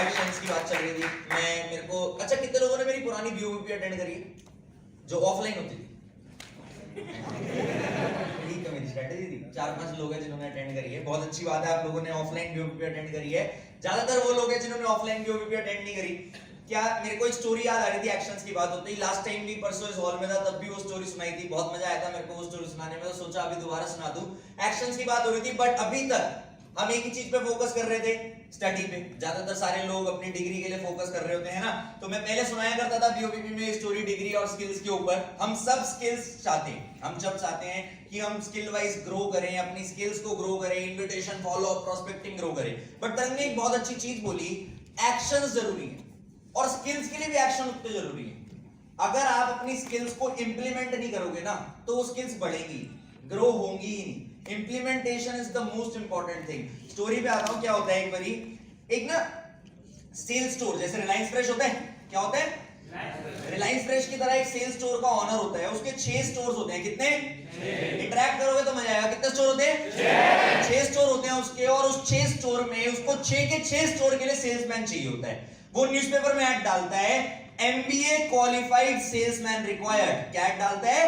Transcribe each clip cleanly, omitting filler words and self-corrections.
Actions की बात चल रही थी। मेरे को अच्छा, कितने लोगों ने मेरी पुरानी बीओबीपी अटेंड करी है जो ऑफलाइन होती थी? ठीक है, मेरी स्ट्रेटजी थी। 4-5 लोग हैं जिन्होंने अटेंड करी है। बहुत अच्छी बात है, आप लोगों ने ऑफलाइन बीओबीपी अटेंड करी है। ज्यादातर वो लोग हैं जिन्होंने ऑफलाइन बीओबीपी अटेंड नहीं करी। क्या मेरे को एक स्टोरी याद आ रही थी एक्शंस की बात होती। लास्ट टाइम भी परसों इस हॉल में था, तब भी वो स्टोरी सुनाई थी। बहुत मजा आया था मेरे को वो स्टोरी सुनाने में, तो सोचा अभी दोबारा सुना दूं। एक्शंस की बात हो रही थी, बट अभी तक हम एक ही चीज पे फोकस कर रहे थे, स्टडी पे। ज्यादातर सारे लोग अपनी डिग्री के लिए फोकस कर रहे होते हैं ना। तो मैं पहले सुनाया करता था बीओबीपी में स्टोरी डिग्री और स्किल्स के ऊपर। हम सब स्किल्स चाहते हैं, हम जब चाहते हैं कि हम स्किल वाइज ग्रो करें, अपनी स्किल्स को ग्रो करें, invitation, follow up, prospecting grow करें। बट तरंग ने एक बहुत अच्छी चीज बोली, एक्शंस जरूरी है और स्किल्स के लिए भी एक्शन उतने जरूरी है। अगर आप अपनी स्किल्स को इंप्लीमेंट नहीं करोगे ना, तो वो स्किल्स बढ़ेंगी, ग्रो होंगी ही नहीं। Implementation is the most important thing. Story पे आता हूं। क्या होता है, एक बारी एक ना सेल स्टोर, जैसे रिलायंस फ्रेश होता है, क्या होता है, रिलायंस फ्रेश की तरह एक सेल स्टोर का ऑनर होता है। उसके 6 स्टोर्स होते हैं। कितने? इंटरैक्ट करोगे तो मजा आएगा। कितने स्टोर होते हैं? 6 स्टोर होते हैं उसके। और उस 6 स्टोर में उसको 6 के 6 स्टोर के लिए सेल्समैन चाहिए होता है। वो न्यूज़पेपर में ऐड डालता है, MBA क्वालिफाइड सेल्समैन रिक्वायर्ड। क्या ऐड डालता है?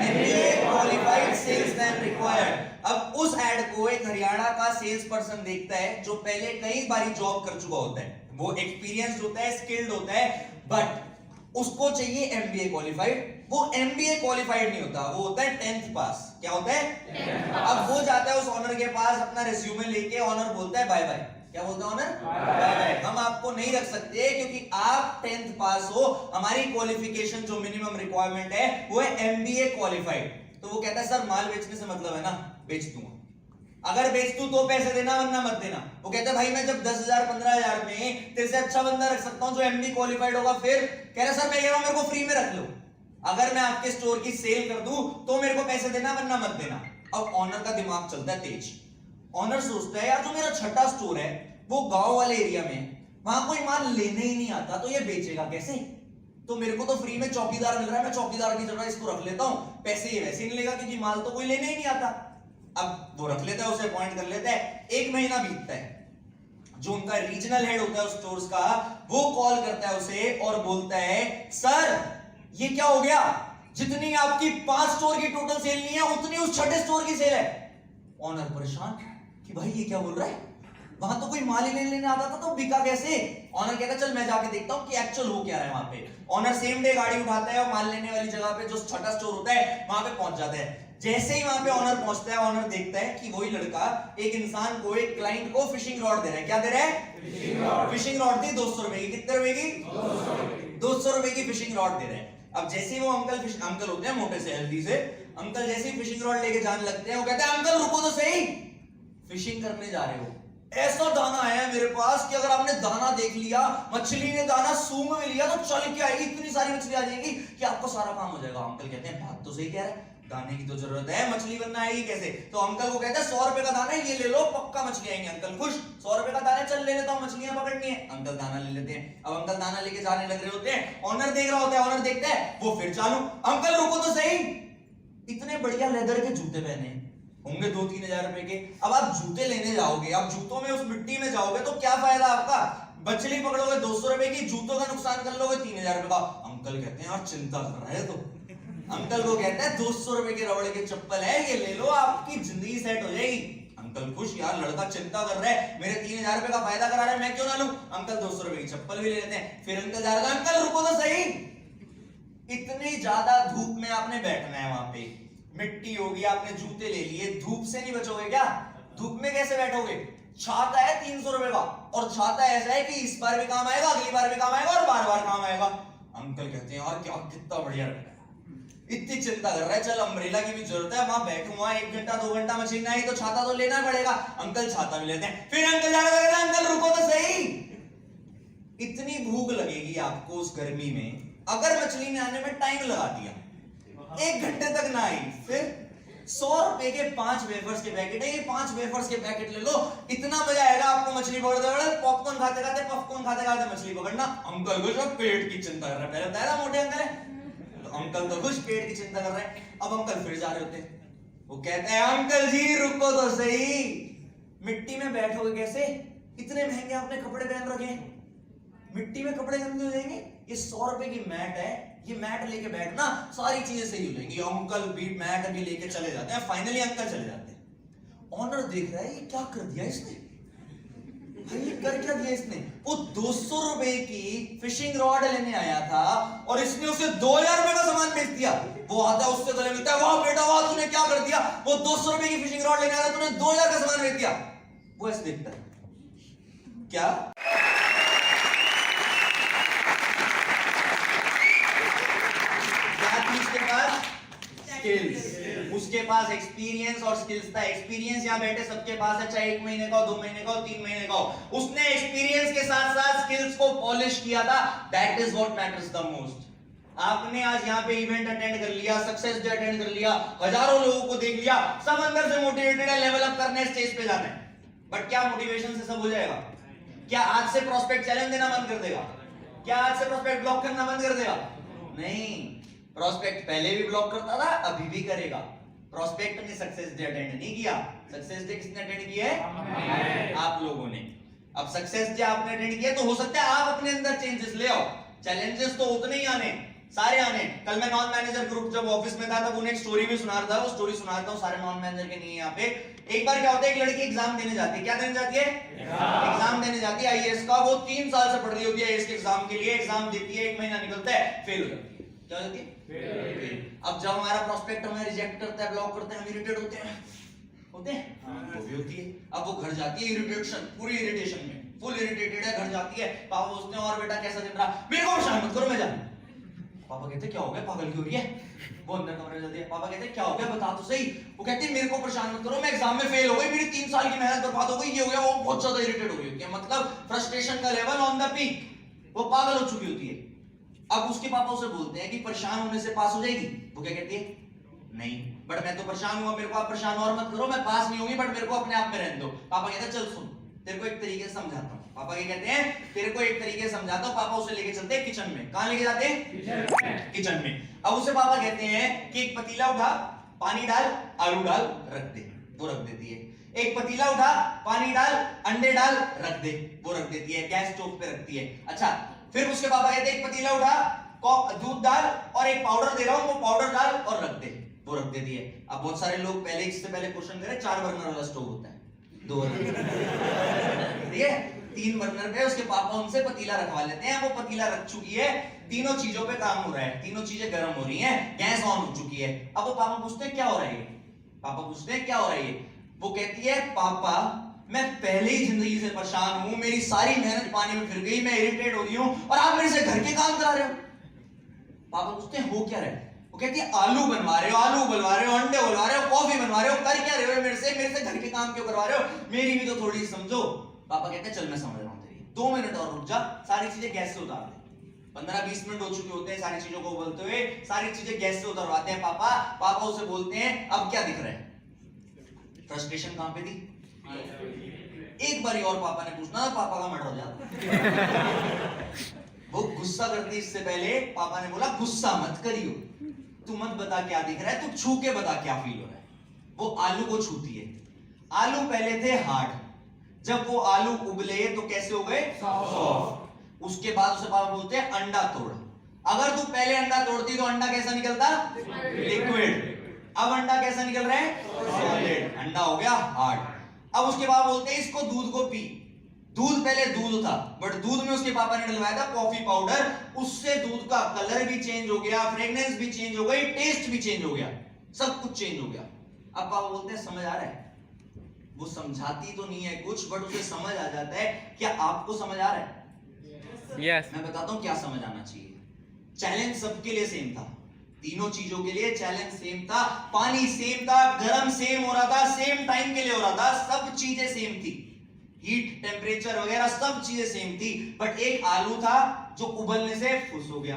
MBA qualified salesman required. अब उस ऐड को एक हरियाणा का सेल्स पर्सन देखता है जो पहले कई बारी जॉब कर चुका होता है। वो एक्सपीरियंस्ड होता है, स्किल्ड होता है, बट उसको चाहिए MBA क्वालिफाइड। वो MBA क्वालिफाइड नहीं होता, वो होता है 10th पास। क्या होता है? अब वो जाता है उस ऑनर के पास अपना रिज्यूमे लेके। ऑनर बोलता है बाय बाय। क्या बोलता है ऑनर? बाय बाय, हम आपको नहीं रख सकते क्योंकि आप 10th पास हो। हमारी क्वालिफिकेशन जो मिनिमम रिक्वायरमेंट है वो है MBA क्वालिफाइड। तो वो कहता है सर माल बेचने से मतलब है ना, बेच दूंगा। अगर बेच दूं तो पैसे देना, वरना मत देना। वो कहता है भाई मैं जब 10,000 15,000 में तेरे से अच्छा बंदा रख सकता हूं जो MBA क्वालिफाइड होगा। फिर कह रहा सर मैं कह रहा हूं मेरे को फ्री में रख लो। अगर मैं आपके स्टोर की सेल कर दूं तो मेरे को पैसे देना, वरना मत देना। अब ऑनर का दिमाग चलता है तेज। ऑनर सोचता है यार जो मेरा छठा स्टोर है वो गांव वाले एरिया में, वहां कोई माल लेने ही नहीं आता, तो ये बेचेगा कैसे? तो मेरे को तो फ्री में चौकीदार मिल रहा है, मैं चौकीदार की जगह इसको रख लेता हूं। पैसे ये वैसे ही नहीं लेगा क्योंकि माल तो कोई लेने ही नहीं आता। अब वो रख लेता है, उसे अपॉइंट कर लेता है। 1 महीना बीतता है। जो उनका रीजनल हेड होता है उस स्टोर्स का, वो कॉल करता है उसे और बोलता है सर ये क्या हो गया, जितनी आपकी 5 स्टोर की टोटल सेल नहीं है उतनी उस छठे स्टोर की सेल है। ऑनर परेशान कि भाई ये क्या बोल रहा है, वहां तो कोई माल ही नहीं लेने आता था तो बिका कैसे? ऑनर कहता चल मैं जाके देखता हूं कि एक्चुअल हो क्या रहा है वहां पे। ऑनर सेम डे गाड़ी उठाता है और माल लेने वाली जगह पे जो छठा स्टोर होता है वहां पे पहुंच जाता है। जैसे ही वहां पे ऑनर पहुंचता है, ऑनर देखता है कि वही लड़का एक इंसान को, एक क्लाइंट को फिशिंग रॉड दे रहा है। क्या दे रहा है? फिशिंग रॉड दी 200 रुपए की। कितने रुपए की? 200 रुपए की फिशिंग रॉड दे रहे हैं। अब जैसे ही वो अंकल होते हैं मोटे से, हेल्दी से अंकल, जैसे ही फिशिंग रॉड लेके जाने लगते हैं, वो कहते हैं अंकल रुको तो सही, फिशिंग करने जा रहे हो? ऐसा दाना है मेरे पास कि अगर आपने दाना देख लिया, मछली ने दाना सूंघ में लिया तो चल के आएगी, इतनी सारी मछली आ जाएगी कि आपको सारा काम हो जाएगा। अंकल कहते हैं बात तो सही कह रहा है, दाने की तो जरूरत है, मछली बनना आएगी कैसे? तो अंकल को कहते हैं 100 रुपए का दाना है, ये ले लो, पक्का मछली आएंगी। अंकल खुश, 100 रुपए का दाना है, चल ले लेता हूं, मछलियां पकड़नी है। अंकल दाना ले लेते हैं। अब अंकल दाना लेके जाने लग रहे होते हैं, ऑनर देख रहा होता है, ऑनर देखता है, वो फिर चालू, अंकल रुको तो सही, इतने बढ़िया लेदर के जूते पहने होंगे 2-3 हजार रुपए के। अब आप जूते लेने जाओगे, आप जूतों में उस मिट्टी में जाओगे तो क्या फायदा आपका? मछली पकड़ोगे 200 रुपए की, जूतों का नुकसान कर लोगे 3,000 रुपए का। अंकल कहते हैं यार चिंता कर रहे हैं तो। अंकल को कहते हैं 200 रुपए के रबड़ के चप्पल है, ये ले लो, आपकी जिंदगी सेट हो जाएगी। अंकल खुश, यार लड़का चिंता कर रहा है, मेरे 3,000 रुपए का फायदा करा रहा है, मैं क्यों ना लूं। अंकल 200 रुपए की चप्पल भी ले लेते हैं। फिर अंकल जा रहा है, अंकल रुको तो सही, इतनी ज्यादा धूप में आपने बैठना है, वहां पे मिट्टी होगी, आपने जूते ले लिए, धूप से नहीं बचोगे क्या? धूप में कैसे बैठोगे? छाता है 300 रुपए का, और छाता ऐसा है कि इस बार भी काम आएगा, अगली बार भी काम आएगा और बार बार काम आएगा। अंकल कहते हैं यार क्या कितना बढ़िया रखा है, इतनी चिंता कर रहा है, चल अम्ब्रेला की भी जरूरत है, वहां बैठूंगा 1 घंटा 2 घंटा, मशीन नहीं तो छाता तो लेना पड़ेगा। अंकल छाता भी लेते हैं। फिर अंकल जा रहे हैं, अंकल रुको तो सही, इतनी भूख लगेगी आपको उस गर्मी में, अगर मछली ने आने में टाइम लगा दिया, 1 घंटे तक ना आई, फिर 100 रुपए के 5 वेफर्स के पैकेट है, ये 5 वेफर्स के पैकेट ले लो, इतना मजा आएगा आपको मछली पकड़ते, पॉपकॉर्न खाते खाते, पॉपकॉर्न खाते खाते मछली पकड़ना। अंकल को जो पेट की चिंता कर रहा है, पहले बताया मोटे अंकल है, तो अंकल तो कुछ पेट की चिंता कर रहे हैं। अब अंकल फिर जा रहे होते हैं, वो कहते हैं अंकल जी रुको तो सही, मिट्टी में बैठोगे कैसे, इतने महंगे आपने कपड़े पहन रखे हैं, मिट्टी में कपड़े गंदे हो जाएंगे, ये 100 रुपए की मैट है, ये मैट लेके बैठना, सारी चीजें सही हो जाएंगी। अंकल भी मैट अभी लेके चले जाते हैं, फाइनली अंकल चले जाते हैं। ऑनर देख रहा है ये क्या कर दिया इसने, ये कर क्या दिया इसने। वो 200 रुपए की फिशिंग रॉड लेने आया था और इसने उसे 2000 रुपए का सामान बेच दिया। वो आता है उससे गले मिलता है, वाह बेटा वाह तूने क्या कर दिया। वो 200 रुपए की फिशिंग रॉड लेने आया तूने 2000 का सामान बेच दिया। वो ऐसे देखता है क्या, उसके पास स्किल्स, उसके पास एक्सपीरियंस और स्किल्स था। एक्सपीरियंस यहां बैठे सबके पास है, चाहे 1 महीने का हो, 2 महीने का हो, 3 महीने का हो। उसने एक्सपीरियंस के साथ साथ स्किल्स को पॉलिश किया था। That is what matters the most. आपने आज यहाँ पे इवेंट अटेंड कर लिया, सक्सेस डे अटेंड कर लिया, हजारों लोगों को देख लिया, सब अंदर से मोटिवेटेड है, लेवल अप करने स्टेज पे जाना है। बट क्या मोटिवेशन से सब हो जाएगा? क्या आज से प्रोस्पेक्ट चैलेंज देना बंद कर देगा? क्या आज से प्रोस्पेक्ट ब्लॉक करना बंद कर देगा? नहीं, प्रोस्पेक्ट पहले भी ब्लॉक करता था, अभी भी करेगा। प्रोस्पेक्ट ने सक्सेस डे अटेंड नहीं किया, सक्सेस डे किसने अटेंड किया है? आप लोगों ने। अब सक्सेस डे आपने अटेंड किया तो हो सकता है आप अपने अंदर चेंजेस ले आओ। चैलेंजेस तो उतने ही आने, सारे आने। कल मैं नॉन मैनेजर ग्रुप जब ऑफिस में था तब उन्हें एक स्टोरी भी सुना रहा था, वो स्टोरी सुनाता हूं, सारे नॉन मैनेजर के नहीं है यहाँ पे। एक बार क्या होता है, एक लड़की एग्जाम देने जाती है। क्या देने जाती है? एग्जाम देने जाती है आईएएस का। वो 3 साल से पढ़ रही होती है आईएएस के एग्जाम के लिए। एग्जाम देती है, 1 महीना निकलता है, फेल हो जाती है। क्या हो जाती है? अब जब हमारा प्रोस्पेक्ट हमें रिजेक्ट करता है, ब्लॉक करता है, हम इरिटेट होते हैं, वो भी होती है। अब वो घर जाती है इरिटेशन, पूरी इरिटेशन में, फुल इरिटेटेड है, घर जाती है। पापा पूछते हैं और बेटा कैसा दिन रहा? मेरे को परेशान मत करो, मैं जाऊं। पापा कहते क्या हो गया, पागल क्यों हो रही है? वो अंदर कमरे में जाती है, पापा कहते क्या हो गया बता तो सही। वो कहती है मेरे को परेशान मत करो, मैं एग्जाम में फेल हो गई, मेरी 3 साल की मेहनत बर्बाद हो गई, ये हो गया, वो बहुत ज्यादा इरिटेट हो गई होती है। मतलब फ्रस्ट्रेशन का लेवल ऑन द पीक, वो पागल हो चुकी होती है। अब उसके पापा उसे बोलते हैं कि परेशान होने से पास हो जाएगी। वो क्या कहती है? नहीं, बट मैं तो परेशान हुआ, मेरे को आप परेशान और मत करो, मैं पास नहीं होंगी, बट मेरे को अपने आप में रहने दो। पापा कहते हैं चल सुन, तेरे को एक तरीके से समझाता हूँ। पापा ये कहते हैं तेरे को एक तरीके से समझाता हूँ। पापा उसे लेके चलते हैं किचन में। कहाँ लेके जाते हैं? किचन में। अब उसे पापा कहते हैं कि एक पतीला उठा, पानी डाल, आलू डाल, रख दे। वो रख देती है। एक पतीला उठा, पानी डाल, अंडे डाल, रख दे। वो रख देती है, गैस स्टोव पे रखती है। अच्छा, फिर उसके पापा कहते हैं एक पतीला उठा, दूध डाल और एक पाउडर दे रहा हूं, वो पाउडर डाल और रख दे। वो रख देती है। अब बहुत सारे लोग पहले, इससे पहले क्वेश्चन करे, 4 बर्नर वाला स्टोव होता है, 2 बर्नर, ठीक है? 3 बर्नर पे उसके पापा उनसे पतीला रखवा लेते हैं। वो पतीला रख चुकी है, तीनों चीजों पे काम हो रहा है, तीनों चीजें गर्म हो रही हैं, गैस ऑन हो चुकी है। अब वो पापा पूछते हैं क्या हो रहा है? पापा पूछते हैं क्या हो रहा है? वो कहती है पापा मैं पहले ही जिंदगी से परेशान हूं, मेरी सारी मेहनत पानी में फिर गई, मैं इरिटेट हो रही हूं और आप मेरे से घर के काम करा रहे हो। पापा पूछते हैं हो क्या रहा है? वो कहती है आलू बनवा रहे हो, आलू बनवा रहे हो, अंडे बनवा रहे हो, कॉफी बनवा रहे हो, कर क्या रहे हो मेरे से घर के काम क्यों करवा रहे हो? मेरी भी तो थोड़ी समझो। पापा कहते हैं चल मैं समझ रहा हूं तेरी, 2 मिनट और रुक जा, सारी चीजें गैस से उतार दे। 15-20 मिनट हो चुके होते हैं सारी चीजों को उबलते हुए, सारी चीजें गैस से उतरवाते हैं पापा। पापा उसे बोलते हैं अब क्या दिख रहा है? फ्रस्ट्रेशन कहां पे थी? एक बारी और पापा ने पूछना, पापा का मर्डर हो जाता। वो गुस्सा करती इससे पहले पापा ने बोला गुस्सा मत करियो, तू मत बता क्या दिख रहा है, तू छू के बता क्या फील हो रहा है। वो आलू को छूती है। आलू पहले थे हार्ड, जब वो आलू उबले तो कैसे हो गए? सॉफ्ट। उसके बाद उसे पापा बोलते हैं अंडा तोड़। अगर तू पहले अंडा तोड़ती तो अंडा कैसा निकलता? लिक्विड। अब अंडा कैसा निकल रहा है? सॉलिड। अंडा हो गया हार्ड। अब उसके बाद बोलते हैं इसको दूध को पी। दूध पहले दूध था, बट दूध में उसके पापा ने डलवाया था कॉफी पाउडर, उससे दूध का कलर भी चेंज हो गया, फ्रेग्रेंस भी चेंज हो गई, टेस्ट भी चेंज हो गया, सब कुछ चेंज हो गया। अब पापा बोलते हैं समझ आ रहा है? वो समझाती तो नहीं है कुछ, बट उसे समझ आ जाता है। क्या आपको समझ आ रहा है? Yes. मैं बताता हूं क्या समझ आना चाहिए। चैलेंज सबके लिए सेम था, तीनों चीजों के लिए चैलेंज सेम था। पानी सेम था, गर्म सेम हो रहा था, सेम टाइम के लिए हो रहा था, सब चीजें सेम थी, हीट टेम्परेचर वगैरह सब चीजें सेम थी। बट एक आलू था जो उबलने से फुस हो गया,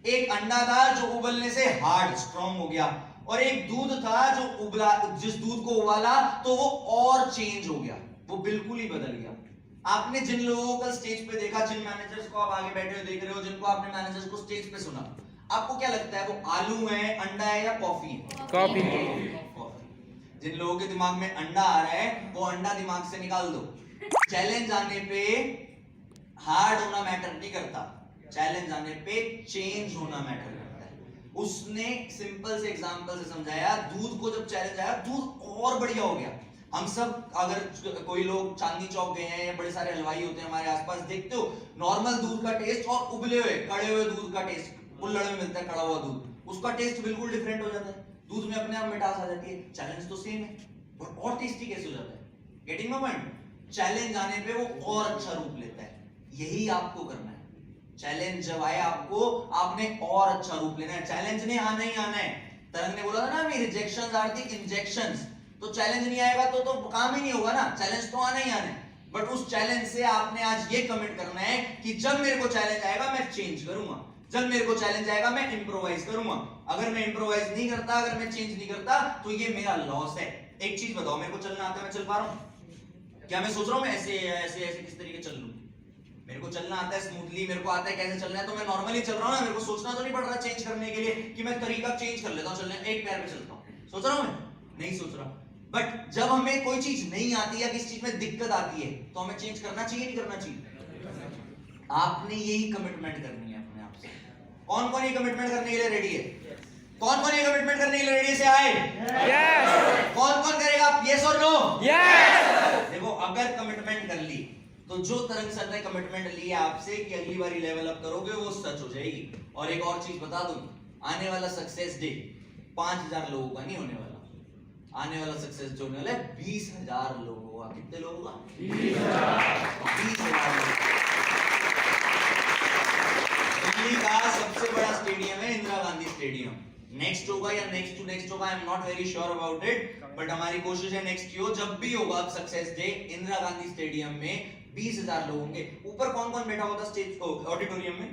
एक अंडा था जो उबलने से हार्ड स्ट्रॉन्ग हो गया, और एक दूध था जो उबला, जिस दूध को उबाला तो वो और चेंज हो गया, वो बिल्कुल ही बदल गया। आपने जिन लोगों को स्टेज पे देखा, जिन मैनेजर्स को आप आगे बैठे हुए देख रहे हो, जिनको आपने मैनेजर्स को स्टेज पे सुना, आपको क्या लगता है वो आलू है, अंडा है या कॉफी है? कॉफी। जिन लोगों के दिमाग में अंडा आ रहा है वो अंडा दिमाग से निकाल दो। चैलेंज आने पे हार्ड होना मैटर नहीं करता, चैलेंज आने पे चेंज होना मैटर करता है। उसने सिंपल से एग्जांपल से समझाया, दूध को जब चैलेंज आया दूध और बढ़िया हो गया। हम सब अगर कोई लोग चांदनी चौक गए हैं या बड़े सारे हलवाई होते हैं हमारे आसपास, देखते हो नॉर्मल दूध का टेस्ट और उबले हुए कड़े हुए दूध का टेस्ट, कुल्हड़ में मिलता है कड़ा हुआ दूध, उसका टेस्ट बिल्कुल डिफरेंट हो जाता है। दूध में अपने आप मिठास आ जाती है, चैलेंज तो सेम है और टेस्टी कैसे हो जाता है? Getting my point? चैलेंज आने पे वो और अच्छा रूप लेता है। यही आपको करना है। चैलेंज जब आए आपको, आपने और अच्छा रूप लेना है। चैलेंज ने आना ही आना है। तरंग ने बोला था ना, रिजेक्शंस आर द इंजेक्शंस। तो चैलेंज नहीं आएगा तो काम ही नहीं होगा ना, चैलेंज तो आना ही आना है। बट उस चैलेंज से आपने आज ये कमिट करना है कि जब मेरे को चैलेंज आएगा मैं चेंज करूंगा, जब मेरे को चैलेंज आएगा मैं इंप्रोवाइज करूंगा। अगर मैं इंप्रोवाइज नहीं करता, अगर मैं चेंज नहीं करता, तो ये मेरा लॉस है। एक चीज बताओ, मेरे को चलना आता है, मैं चल पा रहा हूं? क्या मैं सोच रहा हूं मैं ऐसे ऐसे ऐसे किस तरीके चल लूं? मेरे को चलना आता है स्मूथली, मेरे को आता है कैसे चलना है, तो मैं नॉर्मली चल रहा हूं ना। मेरे को सोचना तो नहीं पड़ रहा चेंज करने के लिए कि मैं तरीका चेंज कर लेता हूं चलने, एक पैर पे चलता हूं। सोच रहा हूं मैं? नहीं सोच रहा। बट जब हमें कोई चीज नहीं आती या किसी चीज में दिक्कत आती है तो हमें चेंज करना चाहिए नहीं करना चाहिए? आपने यही कमिटमेंट करनी है अपने आप से। कौन कौन ये कमिटमेंट करने के लिए रेडी है? कौन कौन ये कमिटमेंट करने के लिए रेडी से आए? यस। कौन कौन करेगा? यस और नो? यस। देखो, अगर कमिटमेंट कर ली तो जो तरंग सर ने कमिटमेंट ली है आपसे कि अगली बारी लेवल अप करोगे, वो सच हो जाएगी। और एक और चीज बता दूं, आने वाला सक्सेस डे 5000 लोगों का नहीं होने वाला। आने वाला सक्सेस जो होने वाला है 20,000 लोगों का। कितने लोगों का? 20,000 लोगों। दिल्ली का सबसे बड़ा स्टेडियम है इंदिरा गांधी स्टेडियम। नेक्स्ट होगा या नेक्स्ट टू नेक्स्ट होगा, I am not very sure about it, but हमारी कोशिश है नेक्स्ट की हो। जब भी होगा success day Indira Gandhi stadium में 20,000 लोग होंगे। ऊपर कौन कौन बैठा हुआ था स्टेज ऑडिटोरियम में?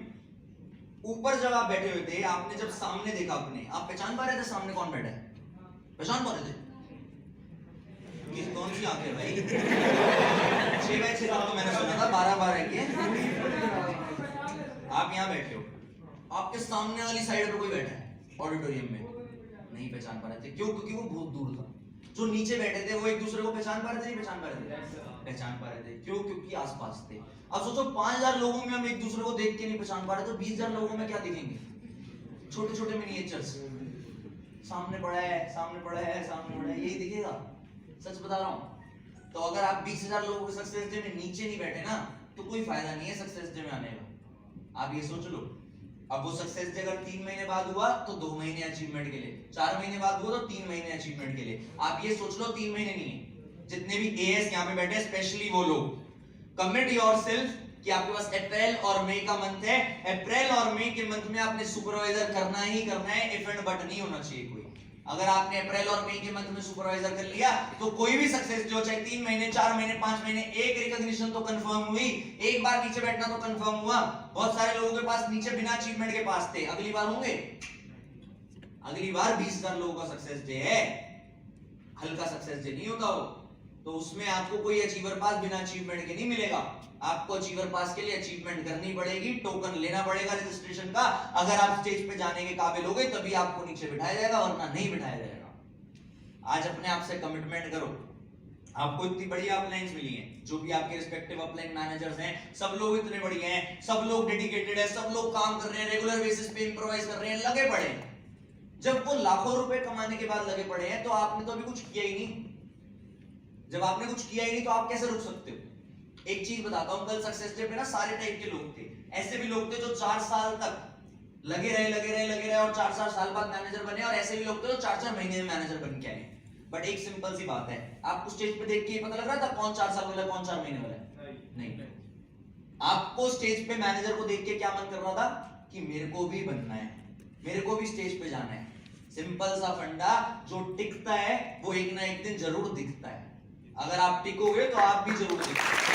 ऊपर जब आप बैठे हुए थे, आपने जब सामने देखा अपने, आप पहचान पा रहे थे सामने कौन बैठा है? पहचान पा रहे थे? किस कौन सी आंखें भाई? 6x6 तो मैंने सुना था, 12-12 की। आप यहाँ बैठे हो, आपके सामने वाली साइड पे कोई बैठा है ऑडिटोरियम में, नहीं पहचान पा रहे थे। क्यों? क्योंकि वो बहुत दूर था। जो नीचे बैठे थे वो एक दूसरे को पहचान पा रहे थे? नहीं पहचान पा रहे थे? पहचान पा रहे थे। क्यों? क्योंकि आसपास थे। अब सोचो 5000 लोगों में हम एक दूसरे को देख के नहीं पहचान पा रहे, तो 20,000 लोगों में क्या दिखेंगे? छोटे छोटे मिनिएचर्स। सामने पड़ा है, सामने पड़ा है, सामने पड़ा है, यही दिखेगा। सच बता रहा हूं। तो अगर आप 20,000 लोगों के सक्सेस डे में नीचे नहीं बैठे ना, तो कोई फायदा नहीं है सक्सेस डे में आने का। आप ये सोच लो। अब वो सक्सेस डे अगर 3 महीने बाद हुआ तो 2 महीने अचीवमेंट के लिए, 4 महीने बाद हुआ तो 3 महीने अचीवमेंट के लिए। आप ये सोच लो 3 महीने नहीं है। जितने भी एएस यहाँ पे बैठे, स्पेशली वो लोग, कमिट योरसेल्फ कि आपके पास अप्रैल और मई का मंथ है। अप्रैल और मई के मंथ में आपने सुपरवाइजर करना ही करना है, इफ एंड बट नहीं होना चाहिए कोई। अगर आपने अप्रैल और मई के मंथ में सुपरवाइजर कर लिया तो कोई भी सक्सेस जो चाहे 3 महीने, 4 महीने, 5 महीने, एक रिकॉग्निशन तो कंफर्म हुई, एक बार नीचे बैठना तो कंफर्म हुआ। बहुत सारे लोगों के पास नीचे बिना अचीवमेंट के पास थे, अगली बार होंगे। अगली बार 20,000 लोगों का सक्सेस डे है, हल्का सक्सेस डे नहीं होता वो। तो उसमें आपको कोई अचीवर पास बिना अचीवमेंट के नहीं मिलेगा। आपको अचीवर पास के लिए अचीवमेंट करनी पड़ेगी, टोकन लेना पड़ेगा रजिस्ट्रेशन का। अगर आप स्टेज पे जाने के काबिल हो गए तभी आपको नीचे बिठाया जाएगा, वरना नहीं बिठाया जाएगा। आज अपने आप से कमिटमेंट करो। आपको इतनी बढ़िया अपलाइंस मिली हैं, जो भी आपके रिस्पेक्टिव अपलाइन मैनेजर्स हैं, सब लोग इतने बढ़िया हैं, सब लोग डेडिकेटेड है, सब लोग काम कर रहे हैं, रेगुलर बेसिस पे इंप्रोवाइज कर रहे हैं, लगे पड़े हैं। जब वो लाखों रुपए कमाने के बाद लगे पड़े हैं, तो आपने तो अभी कुछ किया ही नहीं। जब आपने कुछ किया ही नहीं तो आप कैसे रुक सकते हो? एक चीज बताता हूं, कल सक्सेस डे पे ना सारे टाइप के लोग थे। ऐसे भी लोग थे जो 4 साल तक लगे रहे और 4 साल बाद मैनेजर बने, और ऐसे भी लोग थे जो 4 महीने में मैनेजर बन के आए। बट एक सिंपल सी बात है, आपको स्टेज पे देख के पता लग रहा था कौन 4 साल वाला है, कौन 4 महीने वाला है? नहीं। आपको स्टेज पे मैनेजर को देख के क्या मन कर रहा था कि मेरे को भी बनना है, मेरे को भी स्टेज पे जाना है। सिंपल सा फंडा, जो टिकता है वो एक ना एक दिन जरूर दिखता है। अगर आप टिकोगे तो आप भी जरूर दिखोगे।